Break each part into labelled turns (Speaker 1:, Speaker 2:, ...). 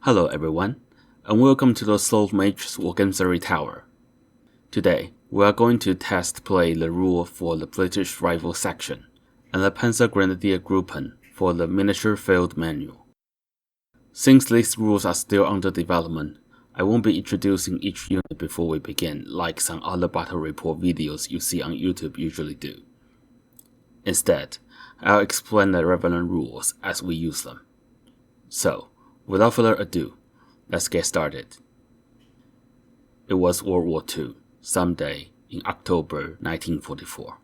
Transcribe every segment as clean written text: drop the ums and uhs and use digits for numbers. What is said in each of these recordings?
Speaker 1: Hello everyone, and welcome to the Sloth Mage's Wargame-zardry tower. Today, we are going to test play the rule for the British Rifle section, and the Panzergrenadier Gruppen for the Miniature Field-Manual. Since these rules are still under development, I won't be introducing each unit before we begin like some other battle report videos you see on YouTube usually do. Instead, I'll explain the relevant rules as we use them. So, without further ado, let's get started. It was World War II, someday in October 1944.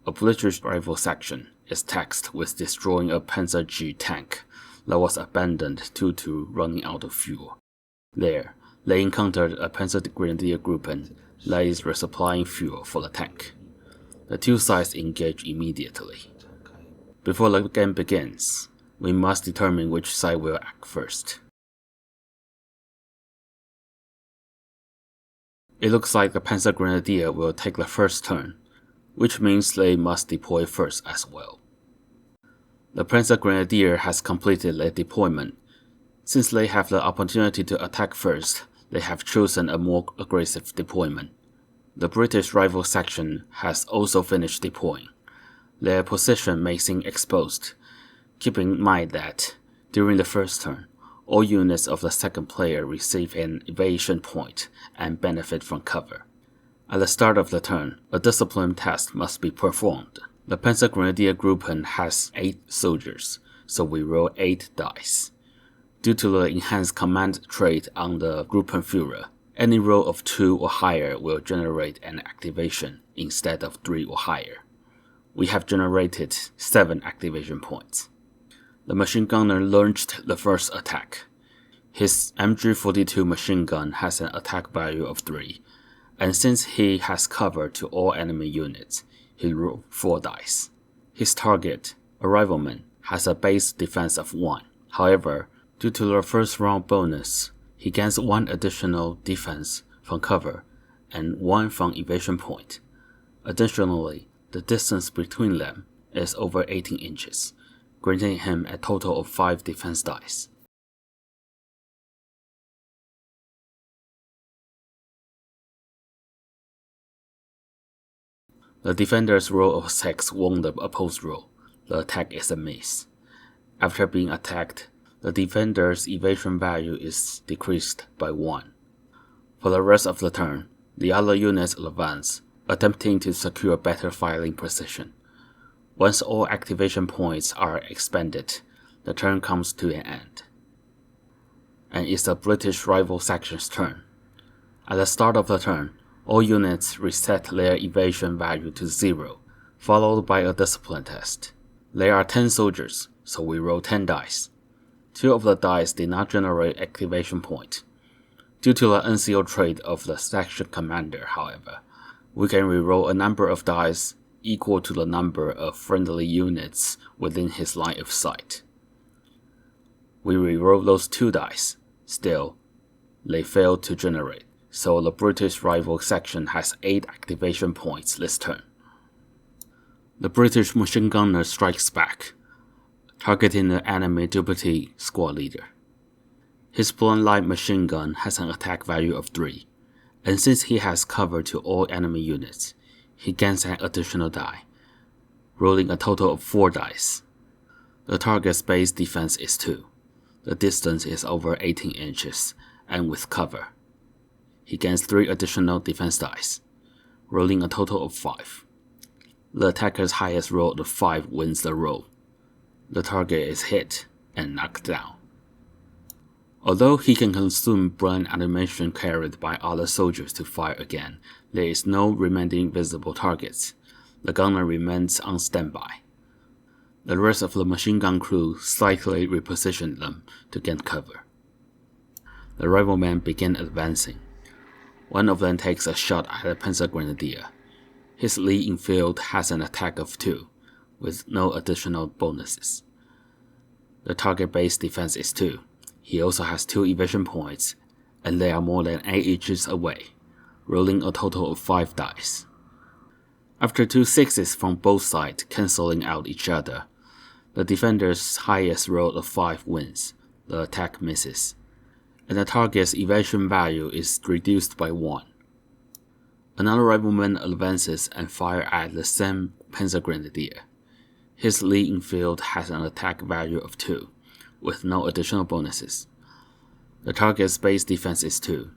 Speaker 1: A British rifle section is tasked with destroying a Panzergrenadier tank that was abandoned due to running out of fuel. There, they encountered a Panzergrenadier Gruppen that is resupplying fuel for the tank. The two sides engage immediately. Before the game begins, we must determine which side will act first. It looks like the Panzergrenadier will take the first turn, which means they must deploy first as well. The Panzergrenadier has completed their deployment. Since they have the opportunity to attack first, they have chosen a more aggressive deployment. The British rifle section has also finished deploying. Their position may seem exposed. Keep in mind that, during the first turn, all units of the second player receive an evasion point and benefit from cover. At the start of the turn, a discipline test must be performed. The Panzergrenadier Gruppen has 8 soldiers, so we roll 8 dice. Due to the enhanced command trait on the Gruppenführer, any roll of 2 or higher will generate an activation instead of 3 or higher. We have generated 7 activation points. The machine gunner launched the first attack. His MG42 machine gun has an attack value of 3, and since he has cover to all enemy units, he rolled 4 dice. His target, a rifleman, has a base defense of 1. However, due to the first round bonus, he gains 1 additional defense from cover and 1 from evasion point. Additionally, the distance between them is over 18 inches. Granting him a total of 5 defense dice. The defender's roll of 6 won the opposed roll. The attack is a miss. After being attacked, the defender's evasion value is decreased by 1. For the rest of the turn, the other units advance, attempting to secure better firing position. Once all activation points are expended, the turn comes to an end. And it's the British rifle section's turn. At the start of the turn, all units reset their evasion value to 0, followed by a discipline test. There are 10 soldiers, so we roll 10 dice. 2 of the dice did not generate activation point. Due to the unsealed trait of the section commander, however, we can reroll a number of dice equal to the number of friendly units within his line of sight. We reroll those 2 dice. Still, they failed to generate, so the British rifle section has 8 activation points this turn. The British machine gunner strikes back, targeting the enemy deputy squad leader. His blunt light machine gun has an attack value of 3, and since he has cover to all enemy units, he gains an additional die, rolling a total of 4 dice. The target's base defense is 2. The distance is over 18 inches, and with cover. He gains 3 additional defense dice, rolling a total of 5. The attacker's highest roll of 5 wins the roll. The target is hit and knocked down. Although he can consume burn animation carried by other soldiers to fire again, there is no remaining visible targets. The gunner remains on standby. The rest of the machine gun crew slightly reposition them to gain cover. The riflemen begin advancing. One of them takes a shot at the Panzergrenadier. His lead in field has an attack of 2, with no additional bonuses. The target base defense is 2. He also has 2 evasion points, and they are more than 8 inches away, rolling a total of 5 dice. After 2 6s from both sides cancelling out each other, the defender's highest roll of 5 wins. The attack misses. and the target's evasion value is reduced by 1. Another rifleman advances and fires at the same Panzergrenadier. His lead in field has an attack value of 2, with no additional bonuses. The target's base defense is 2,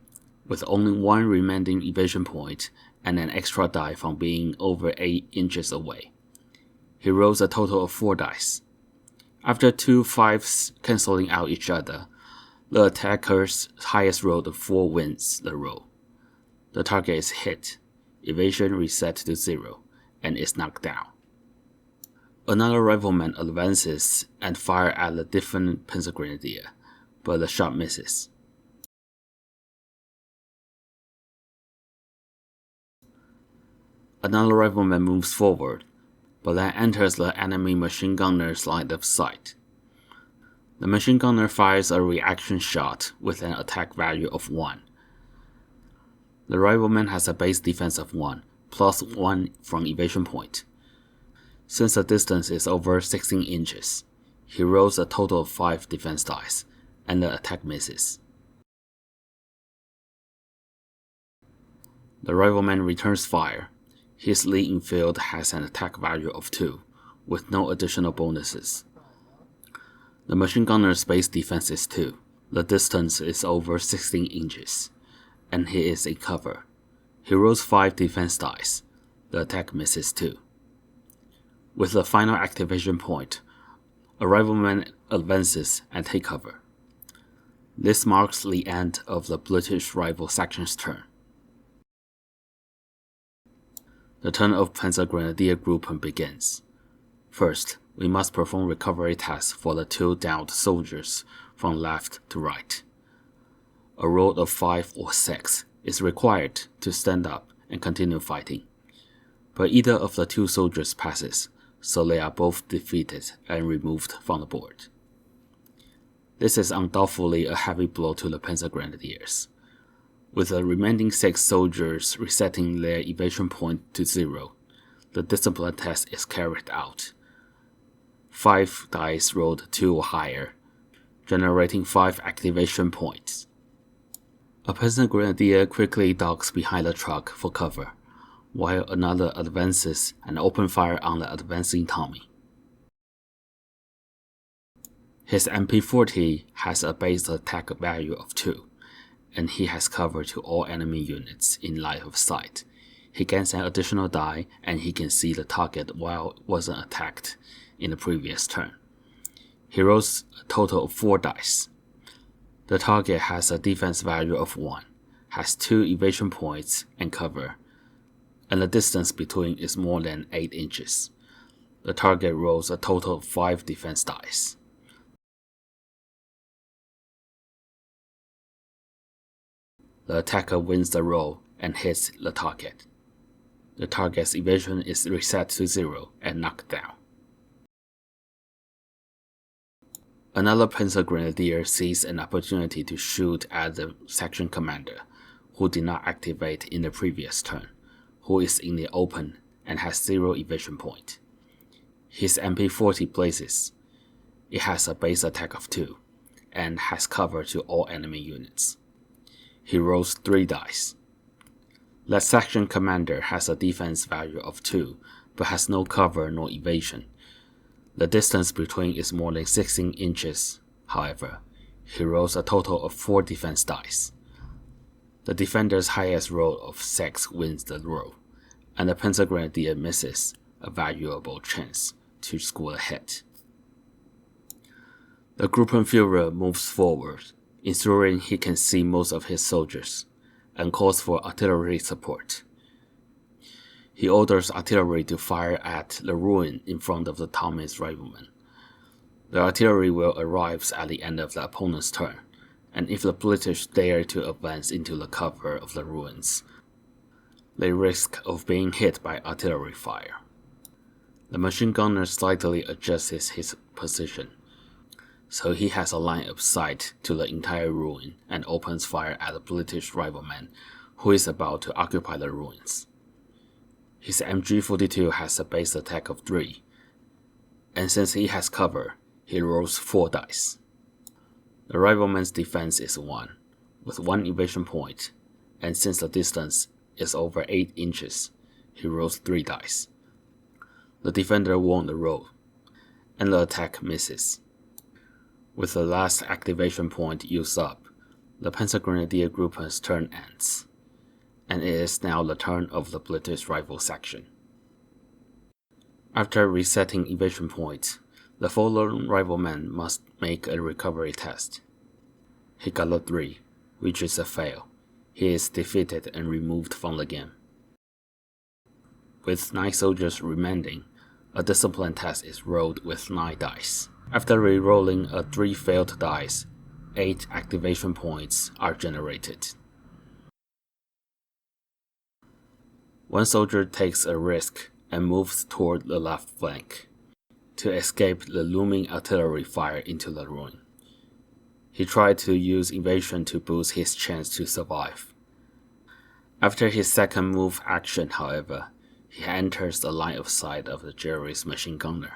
Speaker 1: with only 1 remaining evasion point and an extra die from being over 8 inches away. He rolls a total of 4 dice. After 2 5s cancelling out each other, the attacker's highest roll of 4 wins the roll. The target is hit, evasion reset to 0, and is knocked down. Another rifleman advances and fires at the different Panzergrenadier, but the shot misses. Another rifleman moves forward, but then enters the enemy machine gunner's line of sight. The machine gunner fires a reaction shot with an attack value of 1. The rifleman has a base defense of 1, plus 1 from evasion point. Since the distance is over 16 inches, he rolls a total of 5 defense dice, and the attack misses. The rifleman returns fire. His lead in field has an attack value of 2, with no additional bonuses. The machine gunner's base defense is 2. The distance is over 16 inches, and he is in cover. He rolls 5 defense dice. The attack misses too. With the final activation point, a rifleman advances and takes cover. This marks the end of the British Rifle section's turn. The turn of Panzergrenadier Gruppen begins. First, we must perform recovery tasks for the 2 downed soldiers from left to right. A roll of 5 or 6 is required to stand up and continue fighting, but either of the 2 soldiers passes, so they are both defeated and removed from the board. This is undoubtedly a heavy blow to the Panzergrenadiers, with the remaining 6 soldiers resetting their evasion point to 0. The discipline test is carried out. 5 dice rolled 2 or higher, generating 5 activation points. A Panzergrenadier quickly ducks behind the truck for cover, while another advances and opens fire on the advancing Tommy. His MP40 has a base attack value of 2, and he has cover to all enemy units in line of sight. He gains an additional die, and he can see the target while it wasn't attacked in the previous turn. He rolls a total of 4 dice. The target has a defense value of 1, has 2 evasion points and cover, and the distance between is more than 8 inches. The target rolls a total of 5 defense dice. The attacker wins the roll and hits the target. The target's evasion is reset to 0 and knocked down. Another Panzergrenadier sees an opportunity to shoot at the section commander, who did not activate in the previous turn, who is in the open and has 0 evasion point. His MP40 blazes. It has a base attack of 2, and has cover to all enemy units. He rolls 3 dice. That section commander has a defense value of 2, but has no cover nor evasion. The distance between is more than 16 inches, however. He rolls a total of 4 defense dice. The defender's highest roll of 6 wins the roll, and the Panzergrenadier misses a valuable chance to score a hit. The Gruppenführer moves forward, ensuring he can see most of his soldiers, and calls for artillery support. He orders artillery to fire at the ruin in front of the Tommy's riflemen. The artillery will arrive at the end of the opponent's turn, and if the British dare to advance into the cover of the ruins, they risk of being hit by artillery fire. The machine gunner slightly adjusts his position, so he has a line of sight to the entire ruin and opens fire at the British rifleman who is about to occupy the ruins. His MG42 has a base attack of 3, and since he has cover, he rolls 4 dice. The rifleman's defense is 1, with 1 evasion point, and since the distance is over 8 inches, he rolls 3 dice. The defender won the roll, and the attack misses. With the last activation point used up, the Panzergrenadier Gruppen's turn ends, and it is now the turn of the British Rifle section. After resetting evasion points, the fallen rifleman must make a recovery test. He got a 3, which is a fail. He is defeated and removed from the game. With 9 soldiers remaining, a discipline test is rolled with 9 dice. After re-rolling a 3 failed dice, 8 activation points are generated. One soldier takes a risk and moves toward the left flank to escape the looming artillery fire into the ruin. He tried to use evasion to boost his chance to survive. After his second move action, however, he enters the line of sight of the Jerry's machine gunner.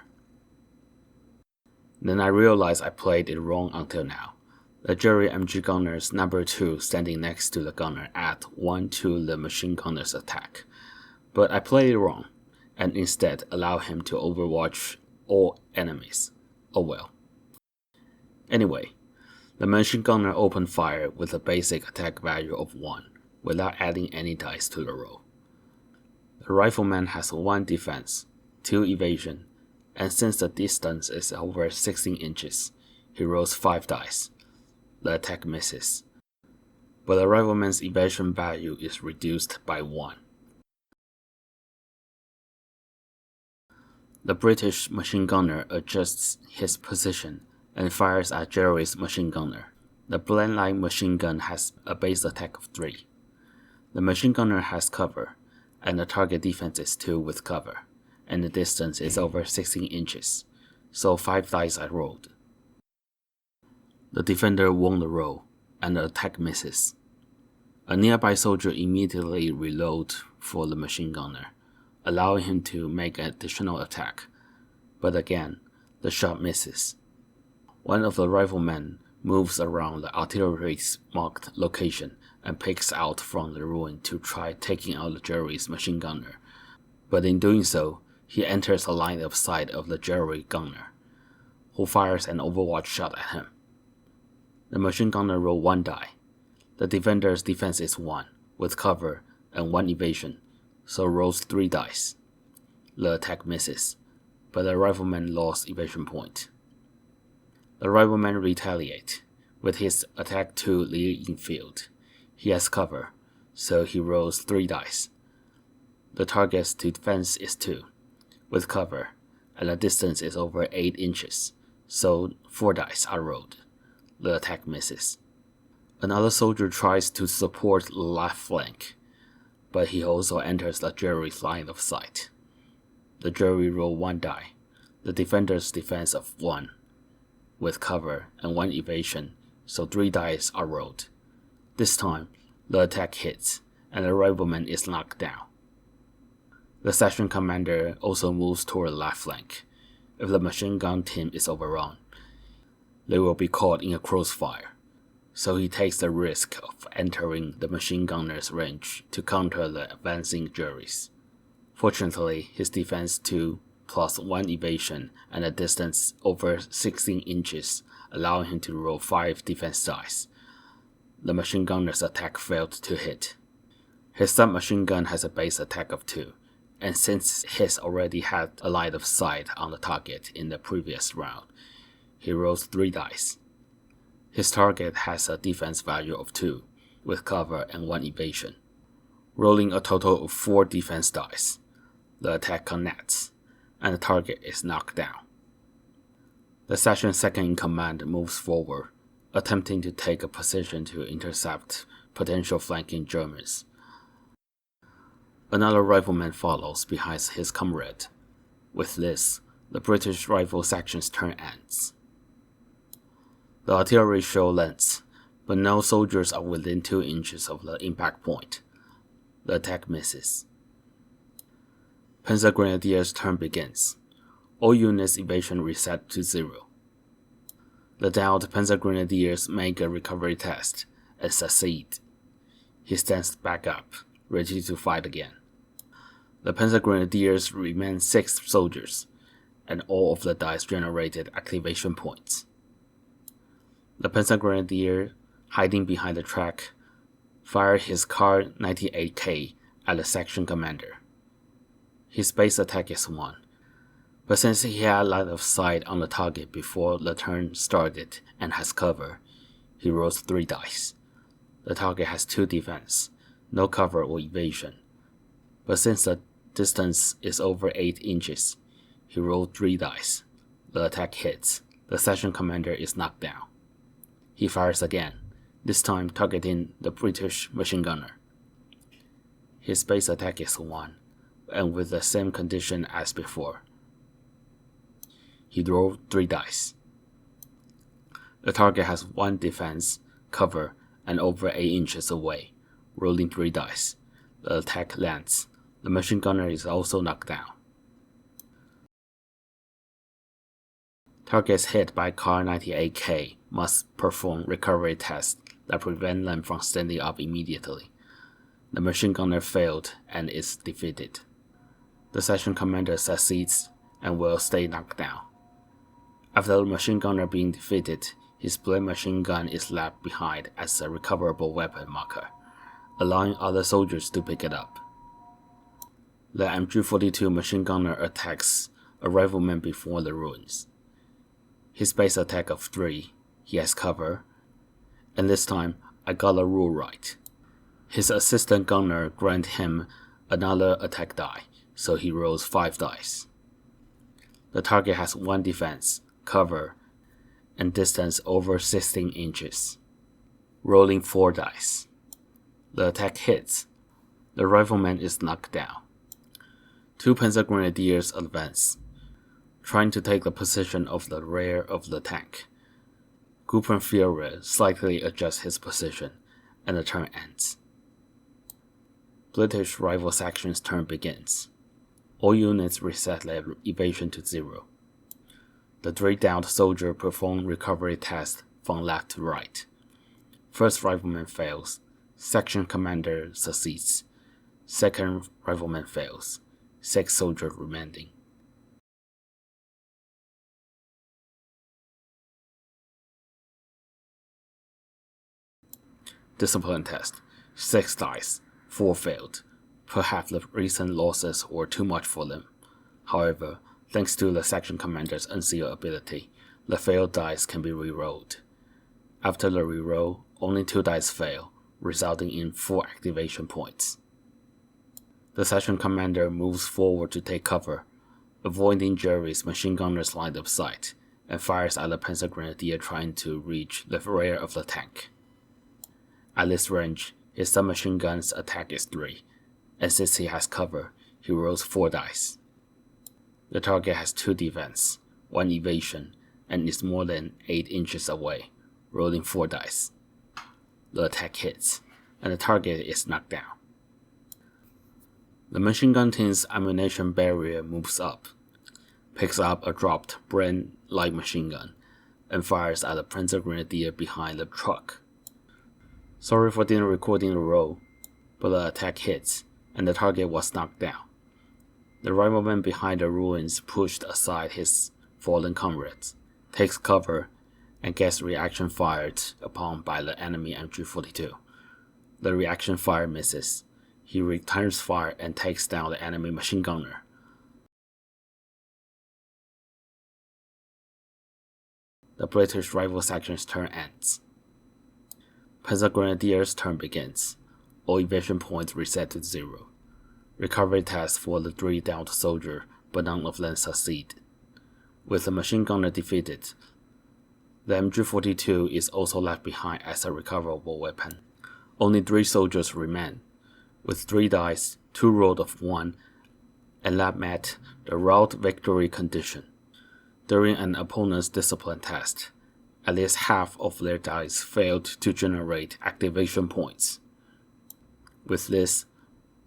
Speaker 1: Then I realized I played it wrong until now. The Jerry MG gunner's number 2 standing next to the gunner add 1 to the machine gunner's attack. But I played it wrong, and instead allow him to overwatch all enemies. Oh well. Anyway, the machine gunner opened fire with a basic attack value of 1, without adding any dice to the roll. The rifleman has 1 defense, 2 evasion, and since the distance is over 16 inches, he rolls 5 dice. The attack misses, but the rifleman's evasion value is reduced by 1. The British machine gunner adjusts his position and fires at Jerry's machine gunner. The blend-line machine gun has a base attack of 3. The machine gunner has cover, and the target defense is 2 with cover, and the distance is over 16 inches, so 5 dice are rolled. The defender won the roll, and the attack misses. A nearby soldier immediately reloads for the machine gunner, allowing him to make an additional attack, but again, the shot misses. One of the riflemen moves around the artillery's marked location and peeks out from the ruin to try taking out the Jerry's machine gunner, but in doing so, he enters the line of sight of the Jerry gunner, who fires an overwatch shot at him. The machine gunner rolls 1 die. The defender's defense is 1, with cover and 1 evasion, so rolls 3 dice. The attack misses, but the rifleman lost evasion point. The rifleman retaliates, with his attack 2 leading field. He has cover, so he rolls 3 dice. The target's defense is 2, with cover, and the distance is over 8 inches, so 4 dice are rolled. The attack misses. Another soldier tries to support the left flank, but he also enters the Jerry's line of sight. The Jerry rolls 1 die, the defender's defense of 1, with cover and 1 evasion, so 3 dice are rolled. This time, the attack hits, and the rifleman is knocked down. The section commander also moves toward the left flank. If the machine gun team is overrun, they will be caught in a crossfire, so he takes the risk of entering the machine gunner's range to counter the advancing Jerry's. Fortunately, his defense 2 plus 1 evasion and a distance over 16 inches allow him to roll 5 defense dice. The machine gunner's attack failed to hit. His submachine gun has a base attack of 2, and since his already had a line of sight on the target in the previous round, he rolls 3 dice. His target has a defense value of 2, with cover and 1 evasion. Rolling a total of 4 defense dice, the attack connects, and the target is knocked down. The section second in command moves forward, attempting to take a position to intercept potential flanking Germans. Another rifleman follows behind his comrade. With this, the British rifle section's turn ends. The artillery show lengths, but no soldiers are within 2 inches of the impact point. The attack misses. Panzergrenadier's turn begins. All units' evasion reset to 0. The downed Panzergrenadiers make a recovery test and succeed. He stands back up, ready to fight again. The Panzergrenadiers remain 6 soldiers, and all of the dice generated activation points. The Panzergrenadier, hiding behind the track, fired his Kar 98K at the section commander. His base attack is 1, but since he had line of sight on the target before the turn started and has cover, he rolls 3 dice. The target has 2 defense, no cover or evasion, but since the distance is over 8 inches, he rolled 3 dice. The attack hits. The section commander is knocked down. He fires again, this time targeting the British machine gunner. His base attack is 1, and with the same condition as before. He rolled 3 dice. The target has 1 defense, cover, and over 8 inches away, rolling 3 dice. The attack lands. The machine gunner is also knocked down. Targets hit by Kar 98K must perform recovery tests that prevent them from standing up immediately. The machine gunner failed and is defeated. The section commander succeeds and will stay knocked down. After the machine gunner being defeated, his blade machine gun is left behind as a recoverable weapon marker, allowing other soldiers to pick it up. The MG-42 machine gunner attacks a rifleman before the ruins. His base attack of 3, he has cover, and this time I got the rule right. His assistant gunner grant him another attack die, so he rolls 5 dice. The target has 1 defense, cover, and distance over 16 inches. Rolling 4 dice. The attack hits. The rifleman is knocked down. 2 Panzergrenadiers advance, trying to take the position of the rear of the tank. Gruppenführer slightly adjusts his position, and the turn ends. British rifle section's turn begins. All units reset their evasion to 0. The 3 downed soldier perform recovery tests from left to right. First rifleman fails. Section commander succeeds. Second rifleman fails. 6 soldiers remaining. Discipline test. 6 dice. 4 failed. Perhaps the recent losses were too much for them. However, thanks to the section commander's unsealed ability, the failed dice can be re-rolled. After the re-roll, only 2 dice fail, resulting in 4 activation points. The section commander moves forward to take cover, avoiding Jerry's machine gunner's line of sight, and fires at the Panzergrenadier trying to reach the rear of the tank. At this range, his submachine gun's attack is 3, and since he has cover, he rolls 4 dice. The target has 2 defense, 1 evasion, and is more than 8 inches away, rolling 4 dice. The attack hits, and the target is knocked down. The machine gun team's ammunition barrier moves up, picks up a dropped Bren light machine gun, and fires at the Panzergrenadier behind the truck. Sorry for didn't recording the roll, but the attack hits, and the target was knocked down. The rifleman behind the ruins pushed aside his fallen comrades, takes cover, and gets reaction fired upon by the enemy MG-42. The reaction fire misses. He returns fire and takes down the enemy machine gunner. The British rifle section's turn ends. Panzergrenadier's turn begins. All evasion points reset to 0. Recovery tests for the 3 downed soldiers, but none of them succeed. With the machine gunner defeated, the MG-42 is also left behind as a recoverable weapon. Only 3 soldiers remain, with 3 dice, 2 rolled of 1, and that met the route victory condition. During an opponent's discipline test, at least half of their dice failed to generate activation points. With this,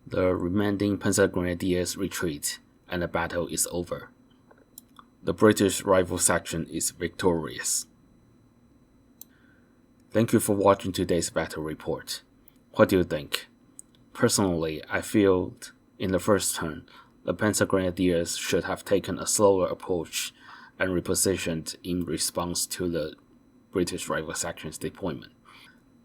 Speaker 1: the remaining Panzergrenadiers retreat, and the battle is over. The British rifle section is victorious. Thank you for watching today's battle report. What do you think? Personally, I feel in the first turn, the Panzergrenadiers should have taken a slower approach and repositioned in response to the British Rifle Section's deployment.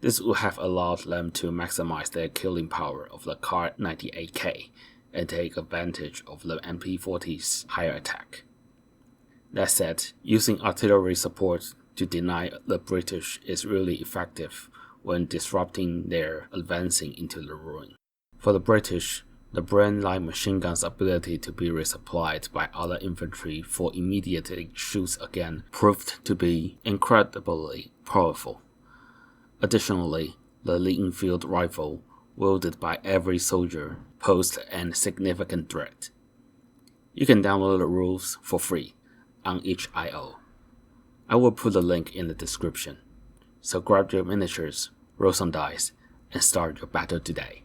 Speaker 1: This would have allowed them to maximize their killing power of the Kar 98K and take advantage of the MP40's higher attack. That said, using artillery support to deny the British is really effective when disrupting their advancing into the ruin. For the British, the Brand Light Machine Gun's ability to be resupplied by other infantry for immediate shoots again proved to be incredibly powerful. Additionally, the Lee-Enfield rifle, wielded by every soldier, posed a significant threat. You can download the rules for free on itch.io. I will put the link in the description, so grab your miniatures, roll some dice, and start your battle today.